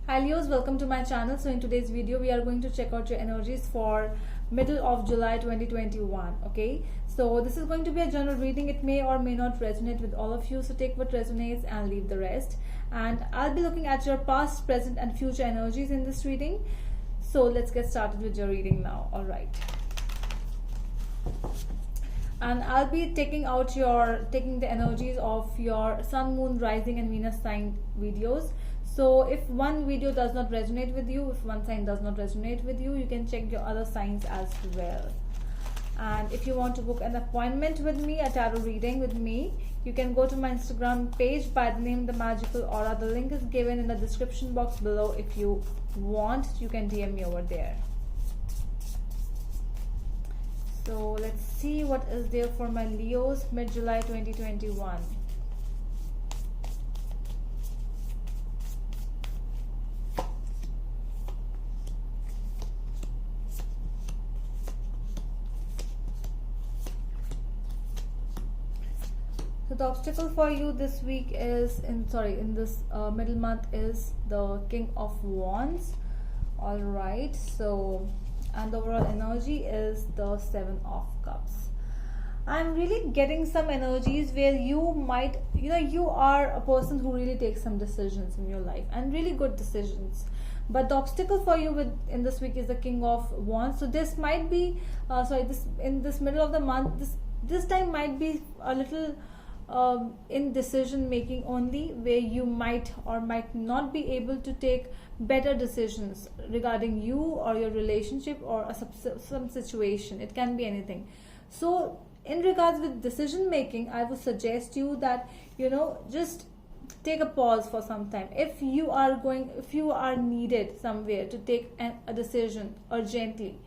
Hi Leos, welcome to my channel. So in today's video we are going to check out your energies for middle of July 2021. Okay, so this is going to be a general reading. It may or may not resonate with all of you, so take what resonates and leave the rest. And I'll be looking at your past, present and future energies in this reading. So let's get started with your reading now. All right, and I'll be taking the energies of your sun, moon, rising and Venus sign videos. So if one video does not resonate with you, if one sign does not resonate with you, you can check your other signs as well. And if you want to book an appointment with me, a tarot reading with me, you can go to my Instagram page by the name The Magical Aura. The link is given in the description box below. If you want, you can DM me over there. So let's see what is there for my Leos mid-July 2021. So the obstacle for you this week is in this middle month is the King of Wands. All right, so and the overall energy is the Seven of Cups. I'm really getting some energies where you might, you are a person who really takes some decisions in your life and really good decisions. But the obstacle for you in this week is the King of Wands. So this might be, in this middle of the month, this time might be a little in decision making only, where you might or might not be able to take better decisions regarding you or your relationship or some situation. It can be anything. So in regards with decision making, I would suggest you that just take a pause for some time. If you are needed somewhere to take a decision urgently,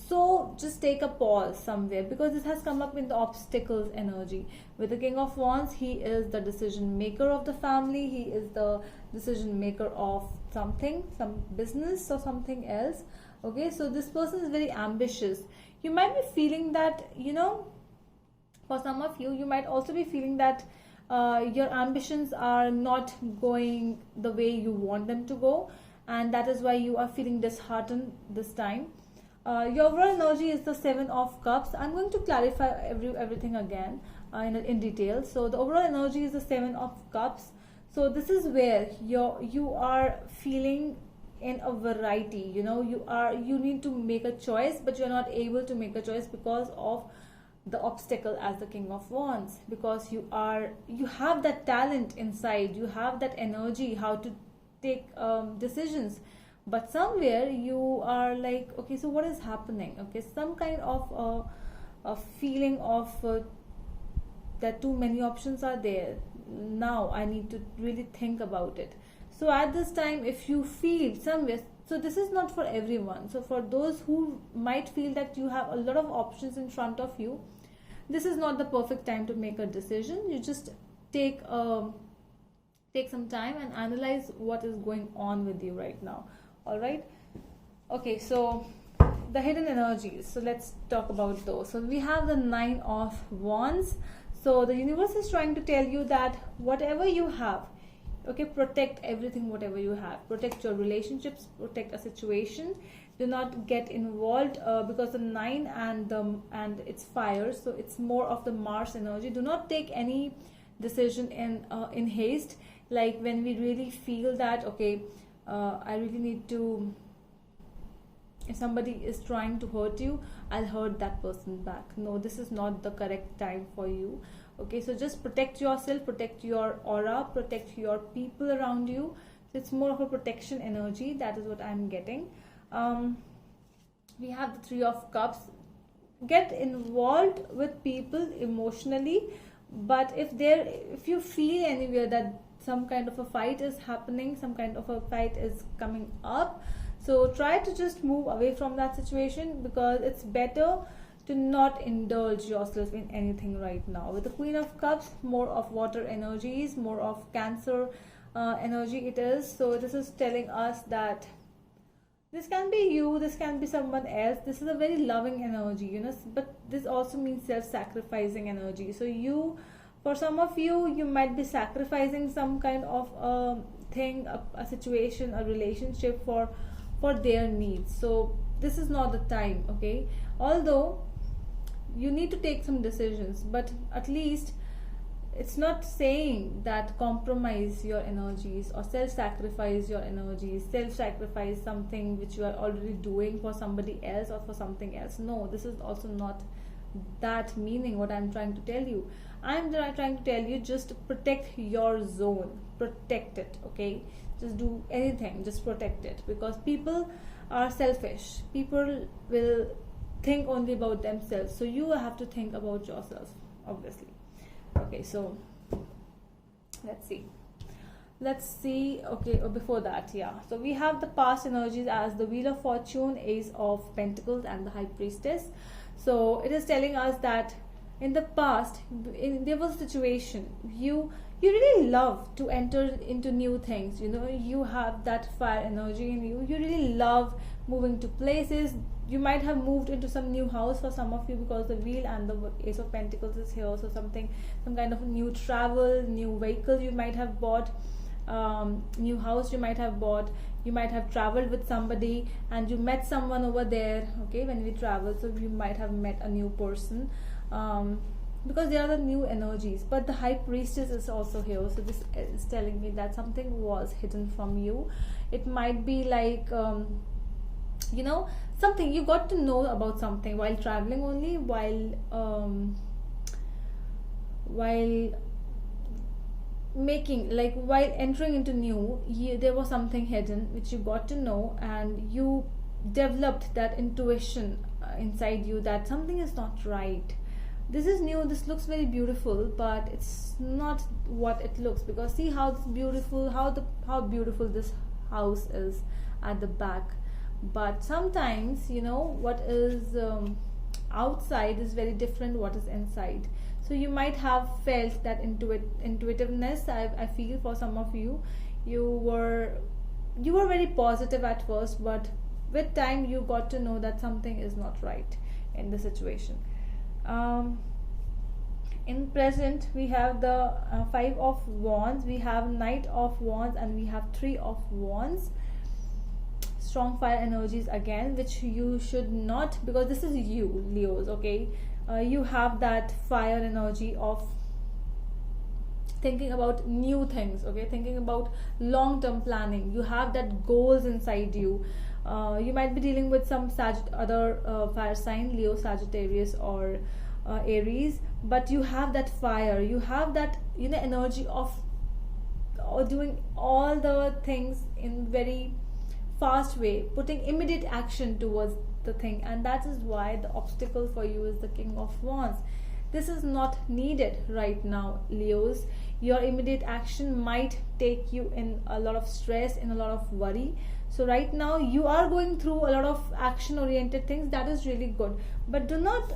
so just take a pause somewhere, because this has come up in the obstacles energy. With the King of Wands, he is the decision maker of the family. He is the decision maker of something, some business or something else. Okay, so this person is very ambitious. You might be feeling that, for some of you, you might also be feeling that your ambitions are not going the way you want them to go, and that is why you are feeling disheartened this time. Your overall energy is the Seven of Cups. I'm going to clarify everything again in detail. So the overall energy is the Seven of Cups. So this is where you are feeling in a variety. You need to make a choice, but you're not able to make a choice because of the obstacle as the King of Wands. Because you have that talent inside. You have that energy how to take decisions. But somewhere you are like, okay, so what is happening? Okay, some kind of a feeling of that too many options are there. Now I need to really think about it. So at this time, if you feel somewhere, so this is not for everyone. So for those who might feel that you have a lot of options in front of you, this is not the perfect time to make a decision. You just take some time and analyze what is going on with you right now. All right, okay, so the hidden energies, so let's talk about those. So we have the Nine of Wands. So the universe is trying to tell you that whatever you have, okay, protect everything. Whatever you have, protect your relationships, protect a situation. Do not get involved because the nine and it's fire, so it's more of the Mars energy. Do not take any decision in haste, like when we really feel that, okay, I really need to, if somebody is trying to hurt you, I'll hurt that person back. No, this is not the correct time for you. Okay, so just protect yourself, protect your aura, protect your people around you. So it's more of a protection energy. That is what I'm getting. We have the Three of Cups. Get involved with people emotionally, but if you feel anywhere that some kind of a fight is happening, some kind of a fight is coming up, so try to just move away from that situation, because it's better to not indulge yourself in anything right now. With the Queen of Cups, more of water energies, more of Cancer energy it is. So this is telling us that this can be you, this can be someone else. This is a very loving energy, but this also means self-sacrificing energy. So for some of you, you might be sacrificing some kind of thing, a situation, a relationship for their needs. So this is not the time, okay? Although you need to take some decisions, but at least it's not saying that compromise your energies or self-sacrifice your energies, self-sacrifice something which you are already doing for somebody else or for something else. No, this is also not that meaning what I'm trying to tell you. I'm trying to tell you, just protect your zone, protect it, okay? Just do anything, just protect it, because people are selfish. People will think only about themselves, so you have to think about yourself, obviously. Okay, so let's see. Okay, before that, yeah, so we have the past energies as the Wheel of Fortune, Ace of Pentacles, and the High Priestess. So it is telling us that in the past, there was a situation, you really love to enter into new things, you know, you have that fire energy in you, you really love moving to places. You might have moved into some new house for some of you, because the Wheel and the Ace of Pentacles is here. So some kind of new travel, new vehicle you might have bought, new house you might have bought, you might have traveled with somebody and you met someone over there, okay, when we travel. So you might have met a new person, because they are the new energies. But the High Priestess is also here, so this is telling me that something was hidden from you. It might be like, you know, something you got to know about something while traveling, only while making, like while entering into new, there was something hidden which you got to know, and you developed that intuition inside you that something is not right. This is new, this looks very beautiful, but it's not what it looks, because see how this beautiful, how beautiful this house is at the back. But sometimes, you know, what is outside is very different what is inside. So you might have felt that intuitiveness. I feel for some of you, you were very positive at first, but with time you got to know that something is not right in the situation. In present, we have the Five of Wands, we have Knight of Wands, and we have Three of Wands. Strong fire energies again, which you should not, because this is you, Leos, okay? You have that fire energy of thinking about new things, okay, thinking about long-term planning. You have that goals inside you. You might be dealing with some other fire sign, Leo, Sagittarius, or Aries, but you have that fire, you have that, you know, energy of doing all the things in very fast way, putting immediate action towards the thing. And that is why the obstacle for you is the King of Wands. This is not needed right now, Leos. Your immediate action might take you in a lot of stress, in a lot of worry. So right now you are going through a lot of action oriented things. That is really good, but do not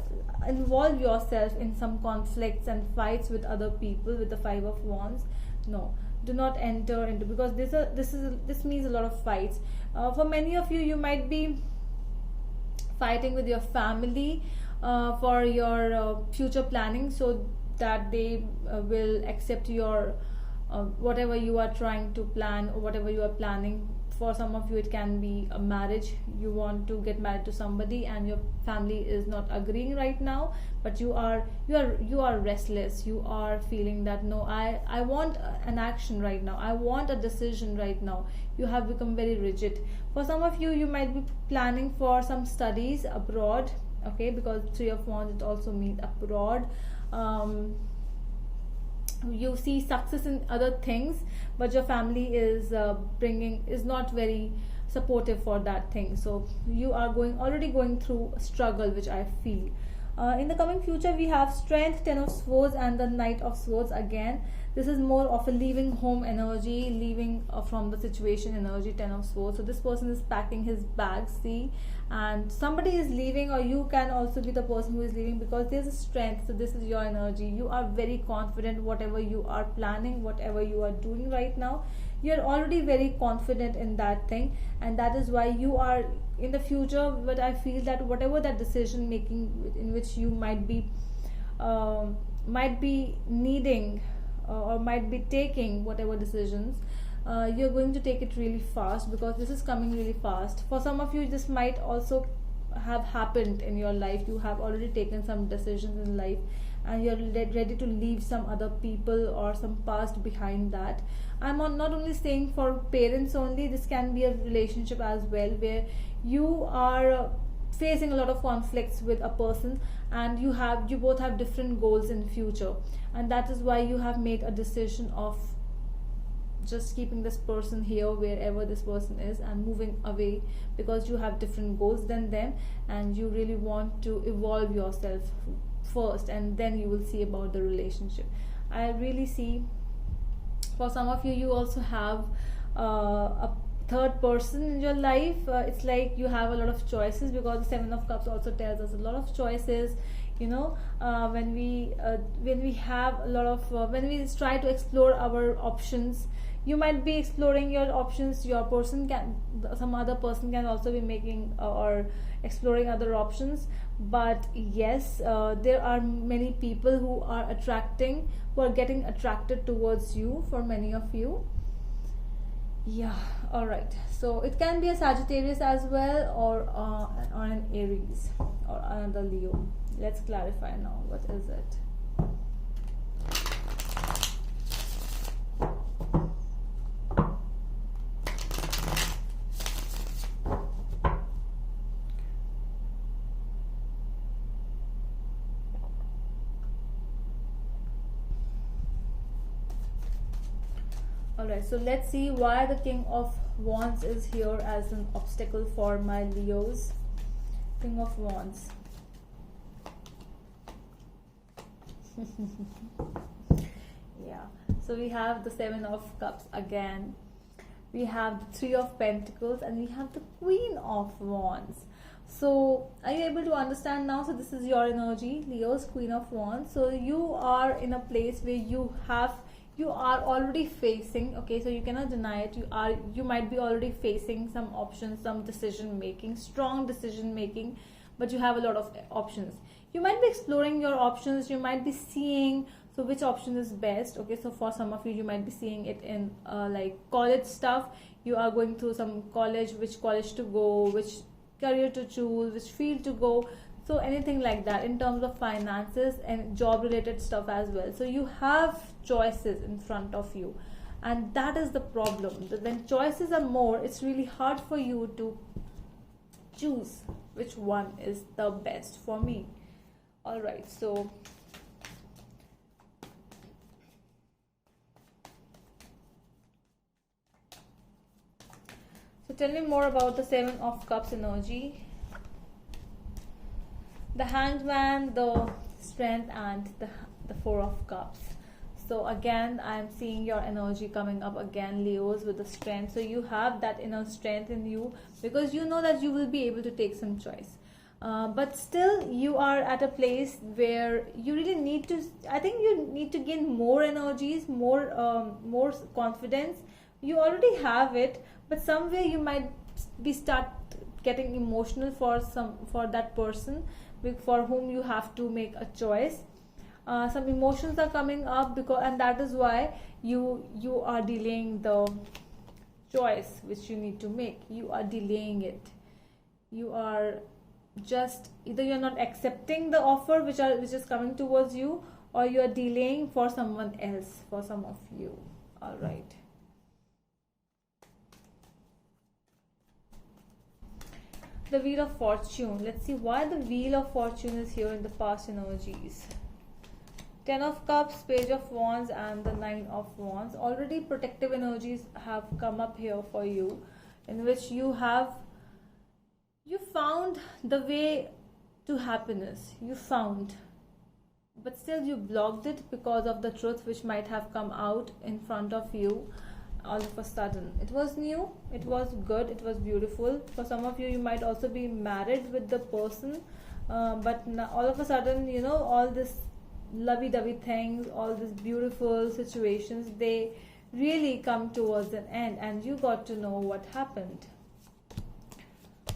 involve yourself in some conflicts and fights with other people with the Five of Wands. No, do not enter into, because this means a lot of fights. For many of you, you might be fighting with your family for your future planning, so that they will accept your whatever you are trying to plan or whatever you are planning. For some of you, it can be a marriage. You want to get married to somebody and your family is not agreeing right now, but you are restless. You are feeling that no, I want an action right now, I want a decision right now. You have become very rigid. For some of you, you might be planning for some studies abroad, okay, because Three of Wands, it also means abroad. You see success in other things, but your family is not very supportive for that thing. So you are already going through a struggle, which I feel. In the coming future, we have Strength, Ten of Swords, and the Knight of Swords again. This is more of a leaving home energy, leaving from the situation energy, Ten of Swords. So this person is packing his bags, see, and somebody is leaving, or you can also be the person who is leaving, because there's a strength. So this is your energy. You are very confident, whatever you are planning, whatever you are doing right now, you're already very confident in that thing, and that is why you are in the future. But I feel that whatever that decision making in which you might be needing or might be taking, whatever decisions, you're going to take it really fast, because this is coming really fast. For some of you, this might also have happened in your life. You have already taken some decisions in life, and you're ready to leave some other people or some past behind that. Not only saying for parents only, this can be a relationship as well, where you are facing a lot of conflicts with a person, and you both have different goals in future, and that is why you have made a decision of just keeping this person here wherever this person is and moving away, because you have different goals than them, and you really want to evolve yourself first, and then you will see about the relationship. I really see, for some of you, you also have a third person in your life. It's like you have a lot of choices, because the Seven of Cups also tells us a lot of choices. When we have a lot of when we try to explore our options, you might be exploring your options, some other person can also be making or exploring other options. But yes, there are many people who are getting attracted towards you, for many of you. Yeah, all right. So it can be a Sagittarius as well, or an Aries, or another Leo. Let's clarify now. What is it? Alright, so let's see why the King of Wands is here as an obstacle for my Leos. King of Wands. Yeah, so we have the Seven of Cups again. We have the Three of Pentacles, and we have the Queen of Wands. So are you able to understand now? So this is your energy, Leos, Queen of Wands. So you are in a place where you are already facing, okay, so you cannot deny it, you might be already facing some options, some strong decision making, but you have a lot of options. You might be exploring your options, you might be seeing so which option is best. Okay, so for some of you, you might be seeing it in like college stuff. You are going through some college, which college to go, which career to choose, which field to go. So anything like that in terms of finances and job related stuff as well. So you have choices in front of you, and that is the problem. When choices are more, it's really hard for you to choose which one is the best for me. All right, so tell me more about the Seven of Cups energy. The Hanged Man, the Strength, and the Four of Cups. So again, I'm seeing your energy coming up again, Leos, with the Strength. So you have that inner strength in you, because you know that you will be able to take some choice. But still, you are at a place where you really need to, I think you need to gain more energies, more confidence. You already have it, but somewhere you might start getting emotional for that person for whom you have to make a choice. Some emotions are coming up, and that is why you are delaying the choice which you need to make. You are delaying it. You are just either you're not accepting the offer which is coming towards you, or you are delaying for someone else, for some of you. All right. The Wheel of Fortune. Let's see why the Wheel of Fortune is here in the past energies. Ten of Cups, Page of Wands, and the Nine of Wands. Already protective energies have come up here for you, in which you found the way to happiness. You found, but still you blocked it because of the truth which might have come out in front of you. All of a sudden, it was new, it was good, it was beautiful. For some of you, you might also be married with the person, but all of a sudden, all this lovey-dovey things, all these beautiful situations, they really come towards an end, and you got to know what happened.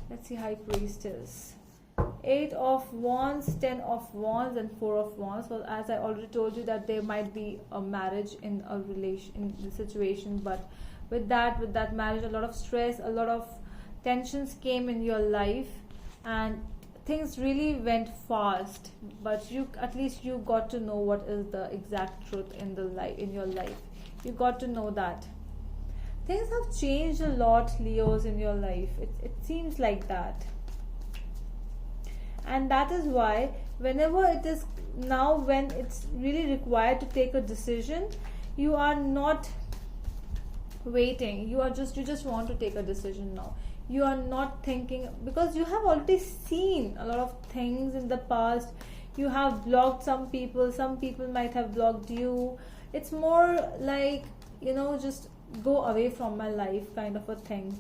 Let's see, High Priestess. 8 of Wands, 10 of Wands, and 4 of Wands. So as I already told you, that there might be a marriage in a relation, in the situation, but with that marriage, a lot of stress, a lot of tensions came in your life, and things really went fast, but you, at least you got to know what is the exact truth in the life, in your life. You got to know that things have changed a lot, Leos, in your life. It seems like that. And that is why whenever it is, now when it's really required to take a decision, you are not waiting, you just want to take a decision now. You are not thinking, because you have already seen a lot of things in the past. You have blocked some people might have blocked you. It's more like, just go away from my life kind of a thing.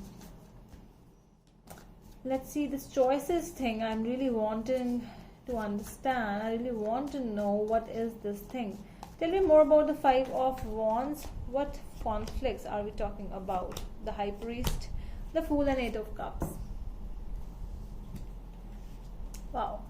Let's see this choices thing. I'm really wanting to understand. I really want to know what is this thing. Tell me more about the Five of Wands. What conflicts are we talking about? The High Priest, the Fool, and Eight of Cups. Wow.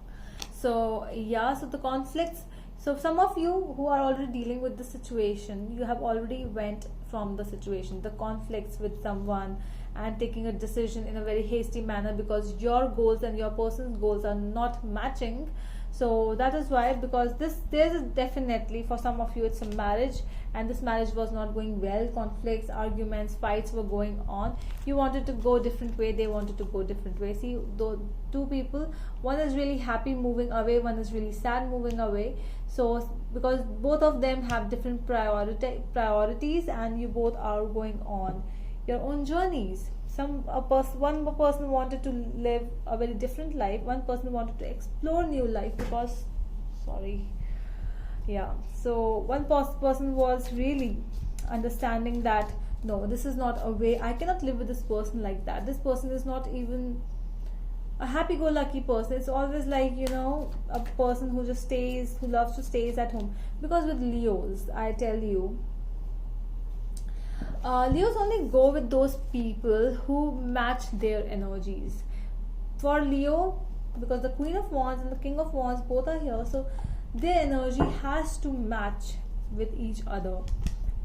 So yeah, so the conflicts. So some of you who are already dealing with the situation, you have already went from the situation, the conflicts with someone, and taking a decision in a very hasty manner because your goals and your person's goals are not matching. So that is why, because there's definitely, for some of you, it's a marriage, and this marriage was not going well. Conflicts, arguments, fights were going on. You wanted to go different way, they wanted to go different way. See, the two people, one is really happy moving away, one is really sad moving away. So because both of them have different priorities, and you both are going on your own journeys. One person wanted to live a very different life, one person wanted to explore new life, because so one person was really understanding that, no, this is not a way, I cannot live with this person like that. This person is not even a happy-go-lucky person. It's always like, a person who just stays, who loves to stays at home. Because with Leos, I tell you, Leos only go with those people who match their energies. For Leo, because the Queen of Wands and the King of Wands both are here, so their energy has to match with each other.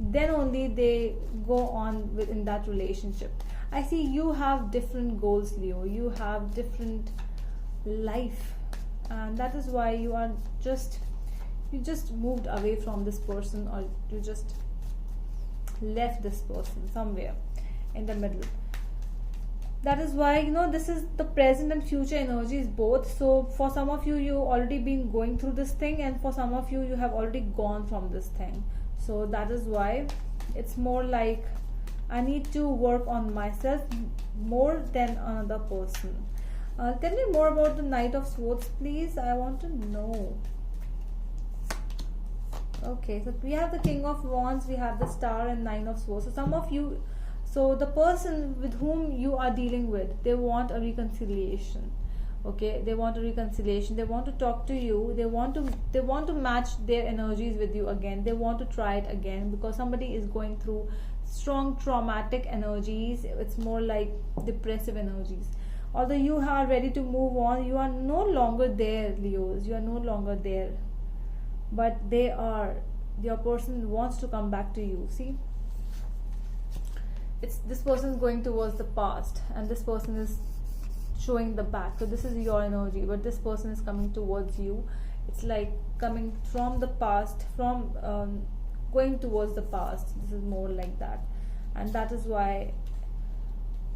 Then only they go on within that relationship. I see you have different goals, Leo. You have different life, and that is why you just moved away from this person, or you just left this person somewhere in the middle. That is why, this is the present and future energies both. So for some of you already been going through this thing, and for some of you have already gone from this thing. So that is why it's more like, I need to work on myself more than another person. Tell me more about the Knight of Swords, please. I want to know. Okay, so we have the King of Wands, we have the Star, and Nine of Swords. So some of you, so the person with whom you are dealing with, they want a reconciliation. Okay, they want a reconciliation. They want to talk to you. They want to match their energies with you again. They want to try it again, because somebody is going through strong traumatic energies. It's more like depressive energies. Although you are ready to move on, you are no longer there, Leos. You are no longer there. But your person wants to come back to you. See, this person is going towards the past, and this person is showing the back. So this is your energy, but this person is coming towards you. It's like coming from the past, from going towards the past. This is more like that. And that is why,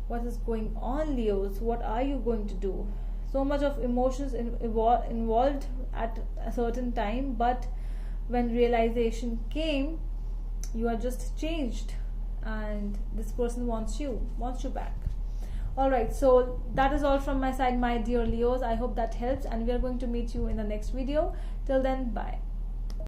what is going on, Leos? What are you going to do? So much of emotions involved at a certain time, but when realization came, you are just changed, and this person wants you back. Alright, so that is all from my side, my dear Leos. I hope that helps, and we are going to meet you in the next video. Till then, bye.